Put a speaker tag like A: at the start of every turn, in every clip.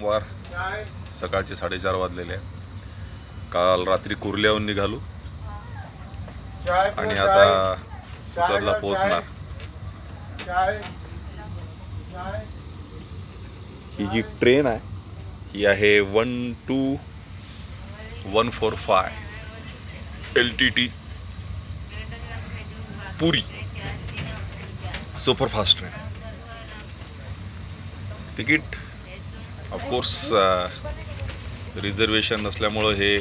A: सोमवार सकाळचे 4:30 वाजलेले आहे. काल रात्री कुर्ल्याहून निघालो आणि आता पुसदला पोहोचणार. ही जी ट्रेन आहे ही आहे 12145 LTT पुरी सुपरफास्ट ट्रेन. तिकीट ऑफकोर्स रिझर्वेशन नसल्यामुळं हे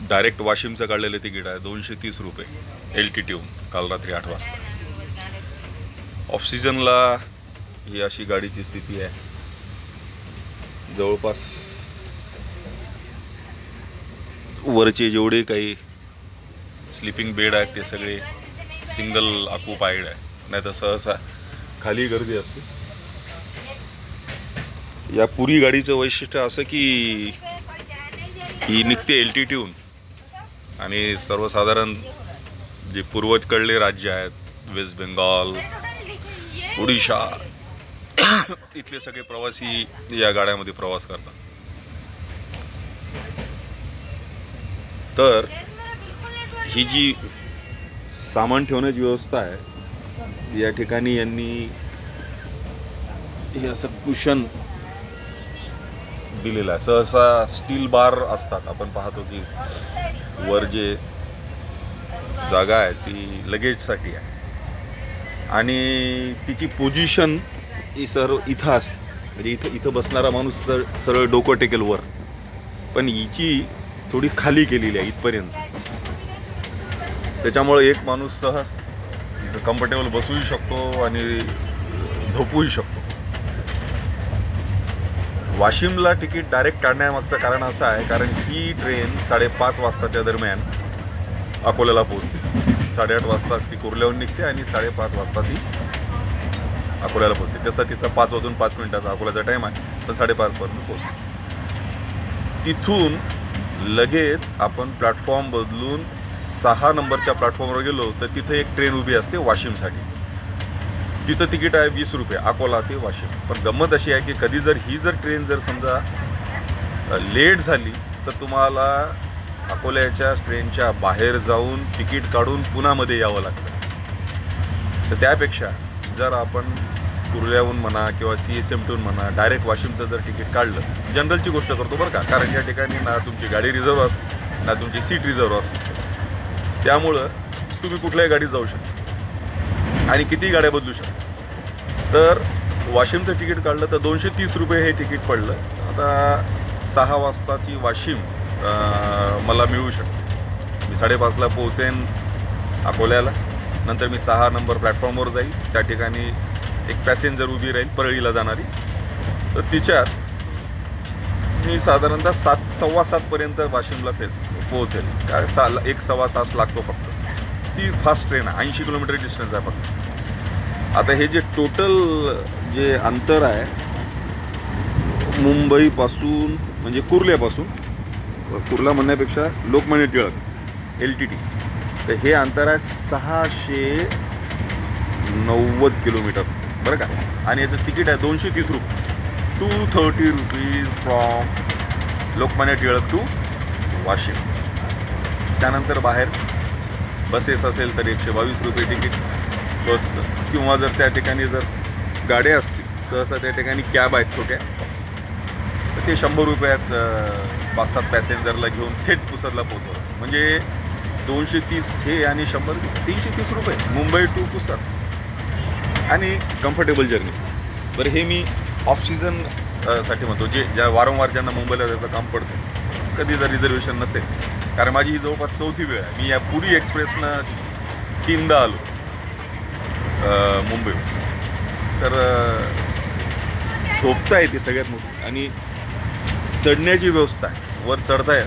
A: डायरेक्ट वाशिमचं काढलेलं तिकीट आहे 230 रुपये LTTहून काल रात्री 8 वाजता. ऑफ सीझनला ही अशी गाडीची स्थिती आहे. जवळपास वरचे जेवढे काही स्लीपिंग बेड आहेत ते सगळे सिंगल ऑक्युपाईड आहे, नाही तर सहसा खाली गर्दी असते. या पुरी गाडीचं वैशिष्ट्य असं की ही निघते LTTहून आणि सर्वसाधारण जे पूर्वेकडले राज्य आहेत, वेस्ट बेंगॉल, ओडिशा, इथले सगळे प्रवासी या गाड्यामध्ये प्रवास करतात. तर ही जी सामान ठेवण्याची व्यवस्था आहे या ठिकाणी यांनी हे असं कुशन दिलेलं आहे. सहसा स्टील बार असतात. आपण पाहतो की वर जे जागा आहे ती लगेजसाठी आहे आणि तिची पोझिशन ही सर्व इथं असते. म्हणजे इथं बसणारा माणूस सरळ डोकं टेकेल वर, पण हिची थोडी खाली केलेली आहे इथपर्यंत. त्याच्यामुळे एक माणूस सहज कम्फर्टेबल बसूही शकतो आणि झोपूही शकतो. वाशिमला तिकीट डायरेक्ट काढण्यामागचं कारण असं आहे कारण ही ट्रेन 5:30 वाजताच्या दरम्यान अकोल्याला पोहोचते. 8:30 वाजता ती कुर्ल्याहून निघते आणि 5:30 वाजता ती अकोल्याला पोहोचते. तसा तिचा 5:05 अकोल्याचा टाईम आहे, तर 5:30पर्यंत पोहोचते. तिथून लगेच आपण प्लॅटफॉर्म बदलून 6 नंबरच्या प्लॅटफॉर्मवर गेलो तर तिथे एक ट्रेन उभी असते वाशिमसाठी. तिचं तिकीट आहे 20 रुपये अकोला ते वाशिम. पण गंमत अशी आहे की कधी जर ही ट्रेन समजा लेट झाली तर तुम्हाला अकोल्याच्या ट्रेनच्या बाहेर जाऊन तिकीट काढून पुण्यामध्ये यावं लागतं. तर त्यापेक्षा जर आपण कुर्ल्याहून म्हणा किंवा CSMTहून म्हणा डायरेक्ट वाशिमचं जर तिकीट काढलं, जनरलची गोष्ट करतो बरं का, कारण या ठिकाणी ना तुमची गाडी रिझर्व असते ना तुमची सीट रिझर्व असते. त्यामुळं तुम्ही कुठल्याही गाडीत जाऊ शकता आणि कितीही गाड्या बदलू शकता. तर वाशिमचं तिकीट काढलं तर 230 रुपये हे तिकीट पडलं. आता 6 वाजताची वाशिम मला मिळू शकते. मी 5:30ला पोहोचेन अकोल्याला. नंतर मी 6 नंबर प्लॅटफॉर्मवर जाईल. त्या ठिकाणी एक पॅसेंजर उभी राहील परळीला जाणारी. तर तिच्यात मी साधारणतः 7:15पर्यंत वाशिमला पोहोचेल. काय 1-1.25 तास लागतो फक्त. ती फास्ट ट्रेन आहे, 80 किलोमीटर डिस्टन्स आहे फक्त. आता हे जे टोटल जे अंतर आहे मुंबईपासून म्हणजे कुर्ला म्हणण्यापेक्षा लोकमान्य टिळक LTT, तर हे अंतर आहे 690 किलोमीटर बरं का. आणि याचं तिकीट आहे 230 रुपये 230 rupees from Lokmanya Tilak to Washim. त्यानंतर बाहेर बसेस असेल तर 122 रुपये तिकीट बस, किंवा जर त्या ठिकाणी जर गाड्या असतील सहसा त्या ठिकाणी कॅब आहेत छोट्या, तर ते 100 रुपयात 5-7 पॅसेंजरला घेऊन थेट पुसदला पोहोचवलं. म्हणजे 230 हे आणि 100 330 रुपये मुंबई टू पुसद आणि कम्फर्टेबल जर्नी. बरं, हे मी ऑफ सीझन साठी म्हणतो, ज्या वारंवार ज्यांना मुंबईला जायचं काम पडतं, कधी जर रिझर्वेशन नसेल. कारण माझी ही जवळपास 4थी वेळ आहे. मी या पुरी एक्सप्रेसनं 3दा आलो मुंबईहून. तर झोपता येते सगळ्यात मोठी आणि चढण्याची व्यवस्था आहे. वर चढता आहे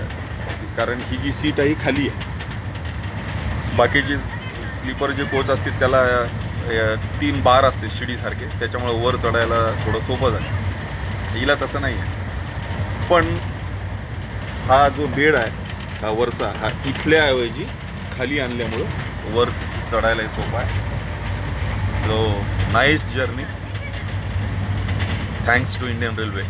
A: कारण ही जी सीट आहे ही खाली आहे. बाकीची स्लीपर जे कोच असतील त्याला 3 बार असते शिडीसारखे, त्याच्यामुळे वर चढायला थोडं सोपं झालं. हिला तसं नाही आहे. पण हा जो बेड आहे हा वरचा, हा इथल्याऐवजी खाली आणल्यामुळं वर चढायलाही सोपं आहे. So nice journey. Thanks to Indian railway.